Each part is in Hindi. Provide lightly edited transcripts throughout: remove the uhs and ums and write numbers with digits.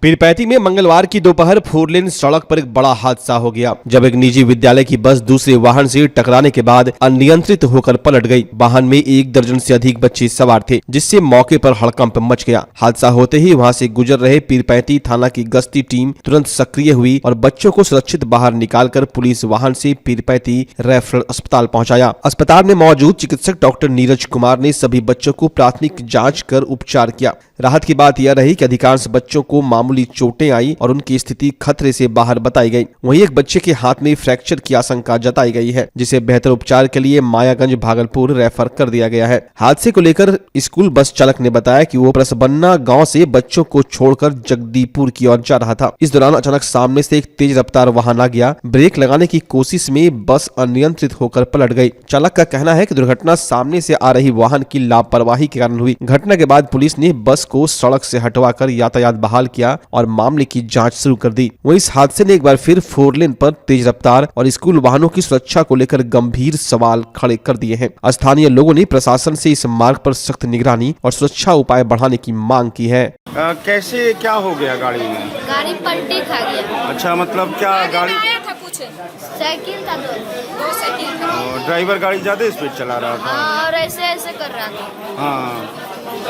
पीरपैंती में मंगलवार की दोपहर फोरलेन सड़क पर एक बड़ा हादसा हो गया जब एक निजी विद्यालय की बस दूसरे वाहन से टकराने के बाद अनियंत्रित होकर पलट गई। वाहन में 1 दर्जन से अधिक बच्चे सवार थे, जिससे मौके पर हड़कंप मच गया। हादसा होते ही वहां से गुजर रहे पीरपैंती थाना की गश्ती टीम तुरंत सक्रिय हुई और बच्चों को सुरक्षित बाहर निकालकर पुलिस वाहन से पीरपैंती रेफरल अस्पताल पहुंचाया। अस्पताल में मौजूद चिकित्सक डॉक्टर नीरज कुमार ने सभी बच्चों को प्राथमिक जाँच कर उपचार किया। राहत की बात यह रही कि अधिकांश बच्चों को मामूली चोटें आई और उनकी स्थिति खतरे से बाहर बताई गई। वहीं एक बच्चे के हाथ में फ्रैक्चर की आशंका जताई गई है, जिसे बेहतर उपचार के लिए मायागंज भागलपुर रेफर कर दिया गया है। हादसे को लेकर स्कूल बस चालक ने बताया कि वो परसबन्ना गांव से बच्चों को छोड़कर जगदीपुर की ओर जा रहा था। इस दौरान अचानक सामने से एक तेज रफ्तार वाहन आ गया। ब्रेक लगाने की कोशिश में बस अनियंत्रित होकर पलट गई। चालक का कहना है कि दुर्घटना सामने से आ रही वाहन की लापरवाही के कारण हुई। घटना के बाद पुलिस ने बस को सड़क से हटवाकर यातायात बहाल किया और मामले की जांच शुरू कर दी। वहीं इस हादसे ने एक बार फिर 4 लेन पर तेज रफ्तार और स्कूल वाहनों की सुरक्षा को लेकर गंभीर सवाल खड़े कर दिए हैं। स्थानीय लोगों ने प्रशासन से इस मार्ग पर सख्त निगरानी और सुरक्षा उपाय बढ़ाने की मांग की है। कैसे क्या हो गया गाड़ी में? गाड़ी पलटी खा गया। अच्छा, मतलब क्या गाड़ी आया था कुछ साइकिल था, दो साइकिल था। ड्राइवर गाड़ी ज्यादा स्पीड चला रहा था? हाँ, और ऐसे ऐसे कर रहा था। हाँ,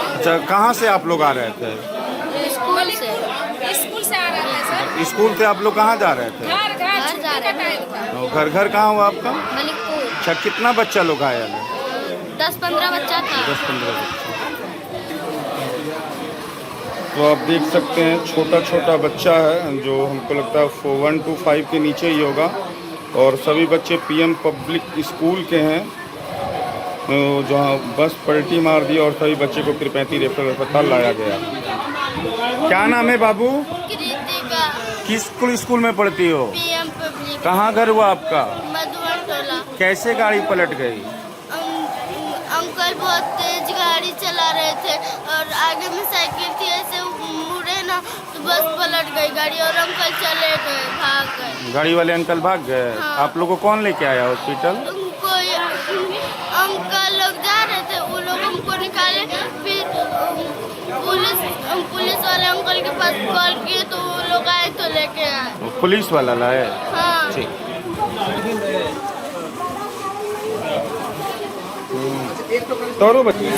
अच्छा, कहाँ से आप लोग आ रहे थे? स्कूल से आ रहे थे सर। स्कूल से आप लोग कहाँ जा रहे थे? घर जा रहे थे। घर कहाँ हुआ आपका? मलिकपुर। अच्छा, कितना बच्चा लोग आया है? 10-15 बच्चा था। 10-15 बच्चा। तो आप देख सकते हैं छोटा छोटा बच्चा है, जो हमको लगता है 1 to 5 के नीचे ही होगा, और सभी बच्चे पीएम पब्लिक स्कूल के हैं, जहाँ बस पलटी मार दी और सभी बच्चे को पीरपैंती रेफरल अस्पताल लाया गया। क्या नाम है बाबू? कृतिका। किस स्कूल में पढ़ती हो? PM public. कहाँ घर हुआ आपका? मधुबन टोला। कैसे गाड़ी पलट गई? अंकल बहुत तेज गाड़ी चला रहे थे और आगे में साइकिल थी, ऐसे मुड़े ना तो बस पलट गई गाड़ी और अंकल चले गए, भाग गए। गाड़ी वाले अंकल भाग गए? हाँ। आप लोगों को कौन लेके आया हॉस्पिटल? कोई अंकल लोग जा रहे थे, वो लोग हमको निकाले, फिर पुलिस वाले अंकल के पास कॉल किए तो वो लोग आए तो लेके आए। पुलिस वाला लाए? हाँ। ठीक। तोरो बच्चे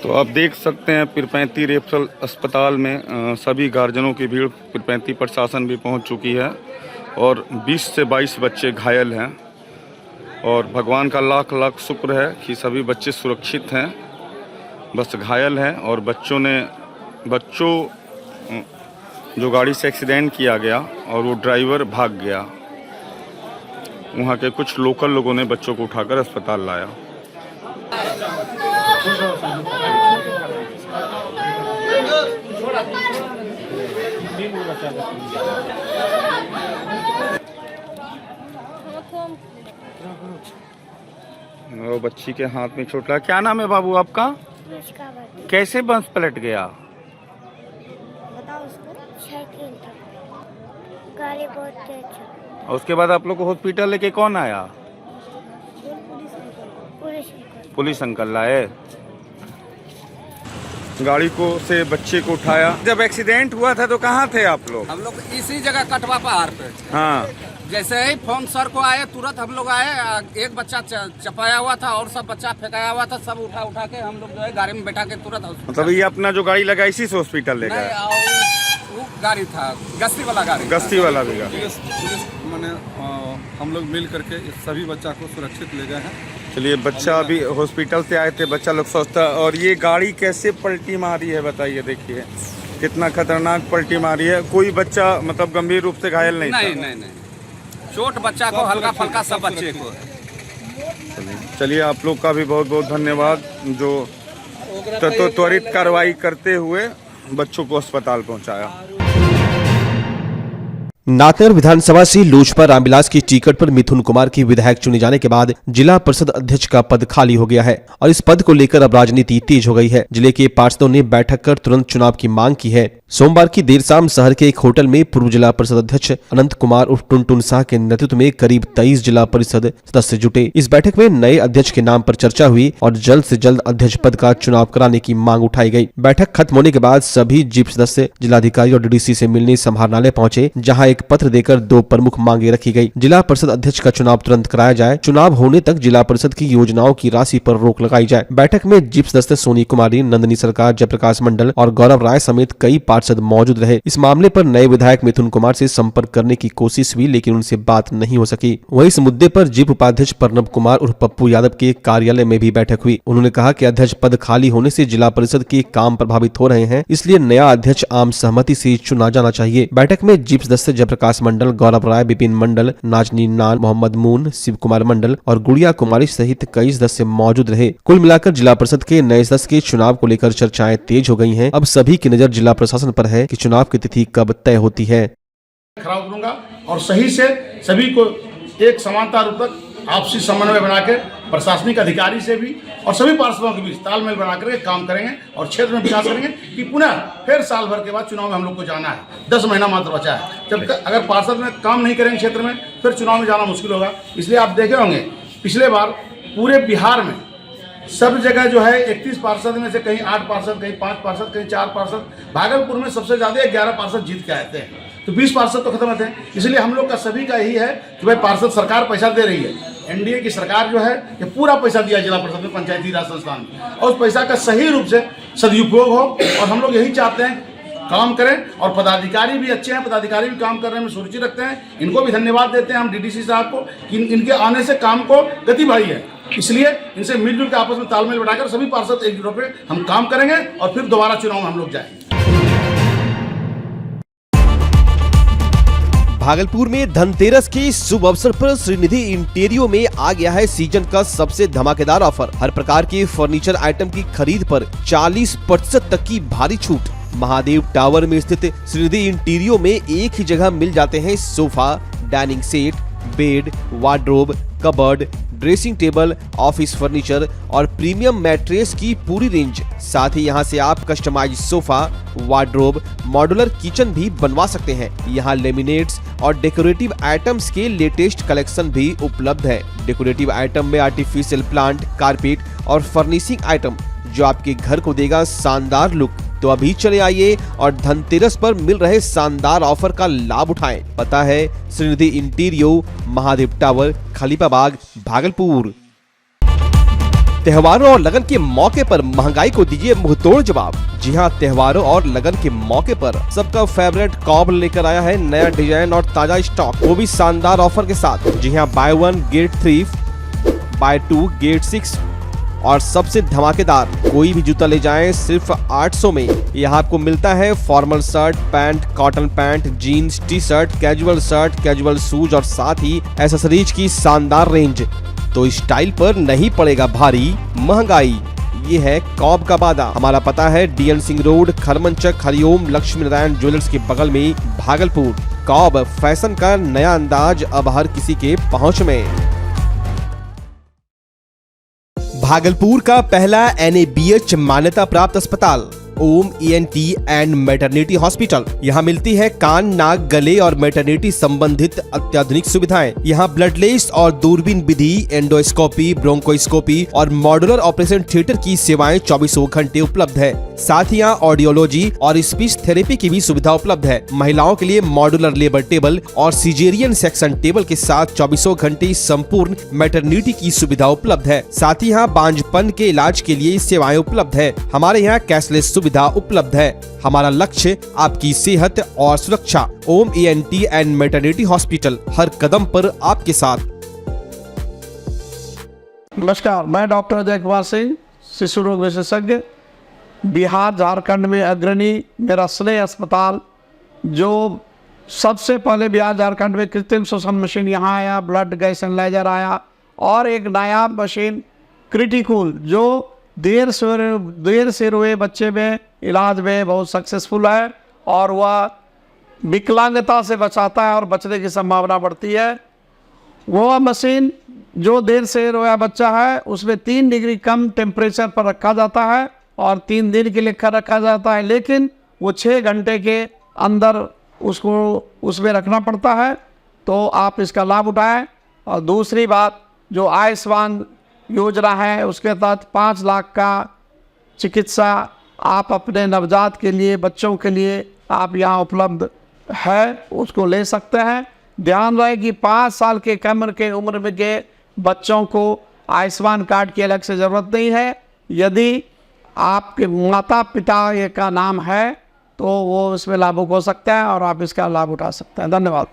तो आप देख सकते हैं पीरपैंती रेफरल अस्पताल में सभी गार्जियनों की भीड़, पीरपैंती प्रशासन भी पहुंच चुकी है और 20 से 22 बच्चे घायल हैं। और भगवान का लाख लाख शुक्र है कि सभी बच्चे सुरक्षित हैं, बस घायल हैं। और बच्चों जो गाड़ी से एक्सीडेंट किया गया और वो ड्राइवर भाग गया। वहाँ के कुछ लोकल लोगों ने बच्चों को उठाकर अस्पताल लाया। वो बच्ची के हाथ में चोट लगा। क्या नाम है बाबू आपका? कैसे बस पलट गया? बताओ उसको। गाड़ी बहुत तेज। और उसके बाद आप लोग को हॉस्पिटल लेके कौन आया? पुलिस अंकल लाए। गाड़ी को से बच्चे को उठाया। जब एक्सीडेंट हुआ था तो कहाँ थे आप लोग? हम लोग इसी जगह कटवा पहाड़ पे। हाँ, जैसे ही फोन सर को आए तुरंत हम लोग आए। एक बच्चा चपाया हुआ था और सब बच्चा फेंकाया हुआ था, सब उठा के हम लोग जो है गाड़ी में बैठा के तुरंत। मतलब ये अपना जो गाड़ी लगा इसी से हॉस्पिटल ले गए? वो गाड़ी था गश्ती वाला गाड़ी। गश्ती वाला भी गाड़ी। पुलिस मैंने हम लोग मिल करके इस सभी बच्चा को सुरक्षित ले गए हैं। चलिए, बच्चा अभी हॉस्पिटल से आए थे, बच्चा लोग स्वस्थ। और ये गाड़ी कैसे पलटी मारी है बताइए, देखिए कितना खतरनाक पलटी मारी है। कोई बच्चा मतलब गंभीर रूप से घायल नहीं था? नहीं, चोट बच्चा को हल्का फल्का, सब बच्चे को। चलिए, आप लोग का भी बहुत बहुत धन्यवाद जो त्वरित कार्रवाई करते हुए बच्चों को अस्पताल पहुंचाया। नाथनगर विधानसभा से लोजपा रामविलास की टिकट पर मिथुन कुमार की विधायक चुने जाने के बाद जिला परिषद अध्यक्ष का पद खाली हो गया है और इस पद को लेकर अब राजनीति तेज हो गई है। जिले के पार्षदों ने बैठक कर तुरंत चुनाव की मांग की है। सोमवार की देर शाम शहर के एक होटल में पूर्व जिला परिषद अध्यक्ष अनंत कुमार उर्फ टुनटुन शाह के नेतृत्व में करीब 23 जिला परिषद सदस्य जुटे। इस बैठक में नए अध्यक्ष के नाम पर चर्चा हुई और जल्द से जल्द अध्यक्ष पद का चुनाव कराने की मांग उठाई गई। बैठक खत्म होने के बाद सभी जीप सदस्य जिलाधिकारी और डीडीसी से मिलने समाहरणालय पहुंचे, जहां एक पत्र देकर 2 प्रमुख मांगे रखी गई। जिला परिषद अध्यक्ष का चुनाव तुरंत कराया जाए, चुनाव होने तक जिला परिषद की योजनाओं की राशि पर रोक लगाई जाए। बैठक में जीप सदस्य सोनी कुमारी, नंदिनी सरकार, जयप्रकाश मंडल और गौरव राय समेत कई पार्षद मौजूद रहे। इस मामले पर नए विधायक मिथुन कुमार से संपर्क करने की कोशिश हुई, लेकिन उनसे बात नहीं हो सकी। वहीं इस मुद्दे पर जीप उपाध्यक्ष प्रणब कुमार और पप्पू यादव के कार्यालय में भी बैठक हुई। उन्होंने कहा कि अध्यक्ष पद खाली होने से जिला परिषद के काम प्रभावित हो रहे हैं, इसलिए नया अध्यक्ष आम सहमति से चुना जाना चाहिए। बैठक में जीप सदस्य जयप्रकाश मंडल, गौरव राय, विपिन मंडल, नाजनी नान, मोहम्मद मून, शिव कुमार मंडल और गुड़िया कुमारी सहित कई सदस्य मौजूद रहे। कुल मिलाकर जिला परिषद के नए सदस्य के चुनाव को लेकर चर्चाएं तेज हो गई हैं। अब सभी की नजर जिला प्रशासन पर है कि चुनाव की तिथि कब तय होती है। खरा उतरूंगा और सही से सभी को एक समानता रूप तक आपसी समन्वय बना के प्रशासनिक अधिकारी से भी और सभी पार्षदों के बीच तालमेल बना करके काम करेंगे और क्षेत्र में विकास करेंगे कि पुनः फिर साल भर के बाद चुनाव में हम लोग को जाना है। 10 महीना मात्र बचा है। जब तक अगर पार्षद में काम नहीं करेंगे क्षेत्र में, फिर चुनाव में जाना मुश्किल होगा। इसलिए आप देखे होंगे पिछले बार पूरे बिहार में सब जगह जो है 31 पार्षद में से कहीं 8 पार्षद, कहीं 5 पार्षद, कहीं 4 पार्षद, भागलपुर में सबसे ज़्यादा 11 पार्षद जीत के आए थे। तो 20 पार्षद तो खत्म थे। इसलिए हम लोग का सभी का यही है कि भाई पार्षद सरकार पैसा दे रही है, एनडीए की सरकार जो है ये पूरा पैसा दिया जिला परिषद में, पंचायती राज संस्थान में, और उस पैसा का सही रूप से सदुपयोग हो। और हम लोग यही चाहते हैं काम करें और पदाधिकारी भी अच्छे हैं, पदाधिकारी भी काम करने में सुरुचि रखते हैं। इनको भी धन्यवाद देते हैं हम डीडीसी साहब को कि इनके आने से काम को गति बढ़ी है। इसलिए इनसे मिलजुल के आपस में तालमेल बढ़ाकर सभी पार्षद एकजुट होकर हम काम करेंगे और फिर दोबारा चुनाव में हम लोग जाएंगे। भागलपुर में धनतेरस के शुभ अवसर पर श्रीनिधि इंटीरियो में आ गया है सीजन का सबसे धमाकेदार ऑफर। हर प्रकार के फर्नीचर आइटम की खरीद पर 40% तक की भारी छूट। महादेव टावर में स्थित श्रीनिधि इंटीरियो में एक ही जगह मिल जाते हैं sofa, dining set, bed, wardrobe, cupboard, dressing table, office furniture और प्रीमियम मैट्रेस की पूरी रेंज। साथ ही यहाँ से आप customise sofa, wardrobe, modular kitchen भी बनवा सकते हैं। यहाँ लेमिनेट्स और डेकोरेटिव आइटम्स के लेटेस्ट कलेक्शन भी उपलब्ध है। डेकोरेटिव आइटम में आर्टिफिशियल प्लांट, कारपेट और फर्निशिंग आइटम जो आपके घर को देगा शानदार लुक। तो अभी चले आइए और धनतेरस पर मिल रहे शानदार ऑफर का लाभ उठाएं। पता है श्रीनिधि इंटीरियो, महादेव टावर, खलीफाबाग, भागलपुर। त्योहारों और लगन के मौके पर महंगाई को दीजिए मुंहतोड़ जवाब। जी हां, त्योहारों और लगन के मौके पर सबका फेवरेट कॉब लेकर आया है नया डिजाइन और ताजा स्टॉक, वो भी शानदार ऑफर के साथ। जी हां, बाय 1 गेट 3, बाय 2 गेट 6 और सबसे धमाकेदार, कोई भी जूता ले जाएं सिर्फ 800 में। यहाँ आपको मिलता है formal shirt, pant, cotton pant, jeans, T shirt, casual shoes और साथ ही एक्सेसरीज की शानदार रेंज। तो स्टाइल पर नहीं पड़ेगा भारी महंगाई, ये है कॉब का वादा। हमारा पता है DN Singh road, Kharmanchak, Hariom Lakshmi Narayan jewellers के बगल में, भागलपुर। कॉब फैशन का नया अंदाज अब हर किसी के पहुँच में। भागलपुर का पहला NABH मान्यता प्राप्त अस्पताल ओम ENT एंड मैटरनिटी हॉस्पिटल। यहाँ मिलती है कान, नाक, गले और मैटरनिटी संबंधित अत्याधुनिक सुविधाएं। यहाँ ब्लडलेस और दूरबीन विधि, एंडोस्कोपी, ब्रोंकोस्कोपी और मॉड्यूलर ऑपरेशन थिएटर की सेवाएं 24 घंटे उपलब्ध है। साथ ही यहाँ ऑडियोलॉजी और स्पीच थेरेपी की भी सुविधा उपलब्ध है। महिलाओं के लिए मॉड्यूलर लेबर टेबल और सिजेरियन सेक्शन टेबल के साथ 24 घंटे संपूर्ण मैटरनिटी की सुविधा उपलब्ध है। साथ ही यहाँ बांझपन के इलाज के लिए सेवाएं उपलब्ध है। हमारे यहाँ कैशलेस सुविधा उपलब्ध है। हमारा लक्ष्य आपकी सेहत और सुरक्षा। ओम ENT एंड मैटरनिटी हॉस्पिटल, हर कदम पर आपके साथ। नमस्कार, मैं डॉक्टर अजय कुमार सिंह, शिशु रोग विशेषज्ञ, बिहार झारखंड में अग्रणी। मेरा स्नेह अस्पताल जो सबसे पहले बिहार झारखंड में कृत्रिम श्वसन मशीन यहाँ आया, ब्लड गैस एनालाइजर आया और एक नया मशीन क्रिटिकल जो देर से रोए बच्चे में इलाज में बहुत सक्सेसफुल है और वह विकलांगता से बचाता है और बचने की संभावना बढ़ती है। वो मशीन जो देर से रोया बच्चा है उसमें 3 डिग्री कम टेम्परेचर पर रखा जाता है और 3 दिन के लिए रखा जाता है, लेकिन वो 6 घंटे के अंदर उसको उसमें रखना पड़ता है। तो आप इसका लाभ उठाएं। और दूसरी बात, जो आयुष्मान योजना है उसके तहत 5 लाख का चिकित्सा आप अपने नवजात के लिए, बच्चों के लिए आप यहाँ उपलब्ध है, उसको ले सकते हैं। ध्यान रहे कि 5 साल के कम के उम्र में के बच्चों को आयुष्मान कार्ड की अलग से ज़रूरत नहीं है। यदि आपके माता पिता का नाम है तो वो इसमें लाभुक हो सकता है और आप इसका लाभ उठा सकते हैं। धन्यवाद।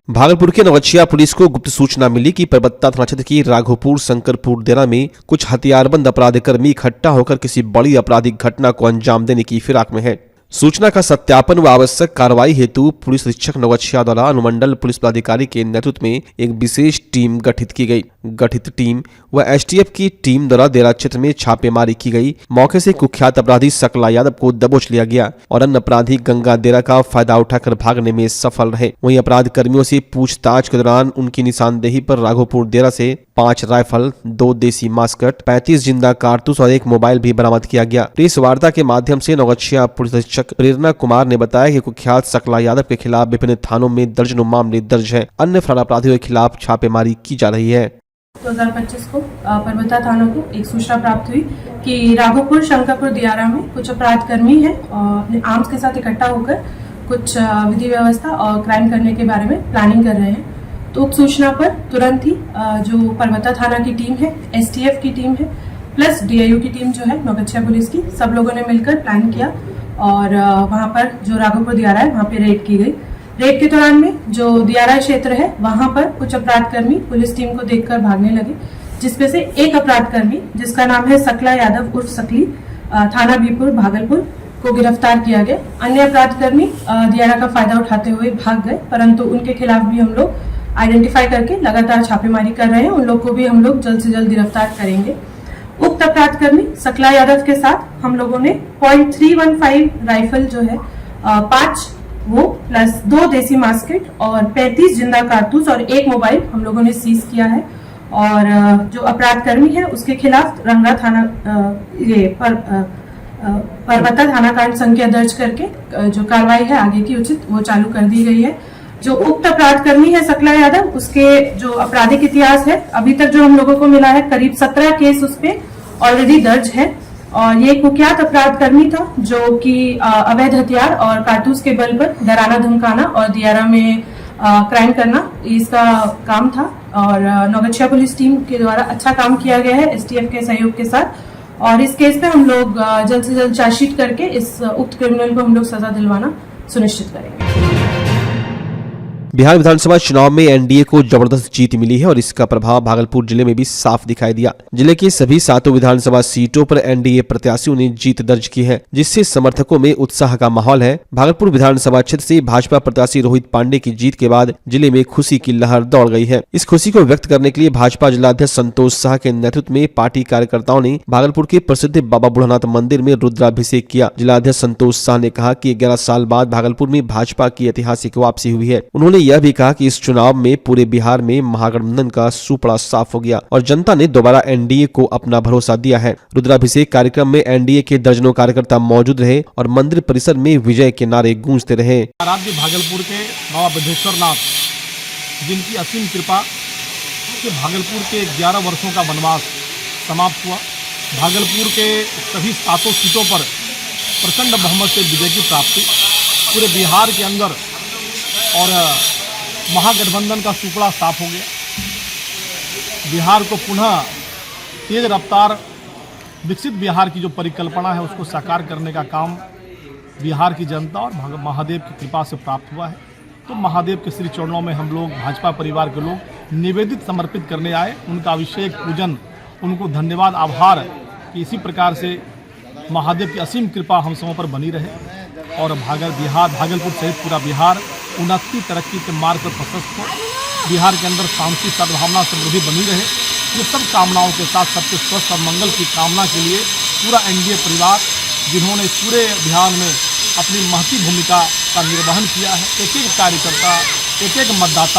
भागलपुर के नवगछिया पुलिस को गुप्त सूचना मिली कि परबत्ता थाना क्षेत्र की राघोपुर शंकरपुर डेरा में कुछ हथियारबंद अपराधकर्मी इकट्ठा होकर किसी बड़ी आपराधिक घटना को अंजाम देने की फिराक में है। सूचना का सत्यापन व आवश्यक कार्रवाई हेतु पुलिस अधीक्षक नवगछिया द्वारा अनुमंडल पुलिस पदाधिकारी के नेतृत्व में एक विशेष टीम गठित की गई। गठित टीम व एसटीएफ की टीम द्वारा डेरा क्षेत्र में छापेमारी की गई। मौके से कुख्यात अपराधी सकला यादव को दबोच लिया गया और अन्य अपराधी गंगा डेरा का फायदा उठाकर भागने में सफल रहे। वहीं अपराध कर्मियों से पूछताछ के दौरान उनकी निशानदेही पर राघोपुर डेरा से 5 राइफल, 2 देसी मास्कट, 35 जिंदा कारतूस और 1 मोबाइल भी बरामद किया गया। प्रेस वार्ता के माध्यम से नवगछिया पुलिस अधीक्षक प्रेरणा कुमार ने बताया कि कुख्यात सकला यादव के खिलाफ विभिन्न थानों में दर्जनों मामले दर्ज हैं। अन्य फरार अपराधियों के खिलाफ छापेमारी की जा रही है। 2025 को परबत्ता थाना को एक सूचना प्राप्त हुई कि राघोपुर शंकरपुर दियारा में कुछ अपराध कर्मी है अपने आर्म्स के साथ इकट्ठा होकर कुछ विधि व्यवस्था और क्राइम करने के बारे में प्लानिंग कर रहे हैं। तो उक्त सूचना पर तुरंत ही जो परबत्ता थाना की टीम है, एसटीएफ की टीम है, प्लस डीआईयू की टीम जो है नवगछिया पुलिस की, सब लोगों ने मिलकर प्लान किया और वहाँ पर जो राघोपुर दियारा है वहाँ पे रेड की गई। रेड के दौरान में जो दियारा क्षेत्र है वहाँ पर कुछ अपराध कर्मी पुलिस टीम को देखकर भागने लगे, जिसमें से एक अपराध कर्मी जिसका नाम है सकला यादव उर्फ सकली, थाना बीपुर भागलपुर को गिरफ्तार किया गया। अन्य अपराध कर्मी दियारा का फायदा उठाते हुए भाग गए, परंतु उनके खिलाफ भी हम लोग आइडेंटिफाई करके लगातार छापेमारी कर रहे हैं। उन लोग को भी हम लोग जल्द से जल्द गिरफ्तार करेंगे। उक्त अपराध कर्मी सकला यादव के साथ हम लोगों ने .315 राइफल जो है 5 वो प्लस 2 देसी मास्केट और 35 जिंदा कारतूस और 1 मोबाइल हम लोगों ने सीज किया है। और जो अपराध कर्मी है उसके खिलाफ रंगा थाना परबत्ता थाना कांड संख्या दर्ज करके जो कार्रवाई है आगे की उचित वो चालू कर दी गई है। जो उक्त अपराध कर्मी है सकला यादव, उसके जो आपराधिक इतिहास है अभी तक जो हम लोगों को मिला है करीब 17 केस उस पे ऑलरेडी दर्ज है। और ये कुख्यात अपराध कर्मी था जो कि अवैध हथियार और कारतूस के बल पर डराना धमकाना और दियारा में क्राइम करना इसका काम था। और नवगछिया पुलिस टीम के द्वारा अच्छा काम किया गया है एसटीएफ के सहयोग के साथ। और इस केस पे हम लोग जल्द से जल्द चार्जशीट करके इस उक्त क्रिमिनल को हम लोग सजा दिलवाना सुनिश्चित करेंगे। बिहार विधानसभा चुनाव में एनडीए को जबरदस्त जीत मिली है और इसका प्रभाव भागलपुर जिले में भी साफ दिखाई दिया। जिले की सभी 7 विधानसभा सीटों पर एनडीए प्रत्याशियों ने जीत दर्ज की है, जिससे समर्थकों में उत्साह का माहौल है। भागलपुर विधानसभा क्षेत्र से भाजपा प्रत्याशी रोहित पांडे की जीत के बाद जिले में खुशी की लहर दौड़ गई है। इस खुशी को व्यक्त करने के लिए भाजपा जिलाध्यक्ष संतोष शाह के नेतृत्व में पार्टी कार्यकर्ताओं ने भागलपुर के प्रसिद्ध बाबा बुढ़ानाथ मंदिर में रुद्राभिषेक किया। जिलाध्यक्ष संतोष शाह ने कहा कि 11 साल बाद भागलपुर में भाजपा की ऐतिहासिक वापसी हुई है। उन्होंने यह भी कहा कि इस चुनाव में पूरे बिहार में महागठबंधन का सुपड़ा साफ हो गया और जनता ने दोबारा एनडीए को अपना भरोसा दिया है। रुद्राभिषेक कार्यक्रम में एनडीए के दर्जनों कार्यकर्ता मौजूद रहे और मंदिर परिसर में विजय के नारे गूंजते रहे। राज्य भागलपुर के बाबा बुद्धेश्वर नाथ जिनकी असीम कृपा से भागलपुर के 11 वर्षों का वनवास समाप्त हुआ। भागलपुर के सभी 7 सीटों पर प्रचंड बहुमत से विजय की प्राप्ति पूरे बिहार के अंदर और महागठबंधन का सुपड़ा साफ हो गया। बिहार को पुनः तेज रफ्तार विकसित बिहार की जो परिकल्पना है उसको साकार करने का काम बिहार की जनता और महादेव की कृपा से प्राप्त हुआ है। तो महादेव के श्री चरणों में हम लोग भाजपा परिवार के लोग निवेदित समर्पित करने आए। उनका अभिषेक पूजन, उनको धन्यवाद आभार कि इसी प्रकार से महादेव की असीम कृपा हम सबों पर बनी रहे और भागलपुर सहित पूरा बिहार उन्नति तरक्की के मार्ग पर प्रशस्त हो। बिहार के अंदर शांति सद्भावना समृद्धि बनी रहे। ये सब कामनाओं के साथ सबके स्वस्थ और मंगल की कामना के लिए पूरा एनडीए परिवार जिन्होंने इस पूरे अभियान में अपनी महती भूमिका का निर्वहन किया है। एक एक कार्यकर्ता, एक एक मतदाता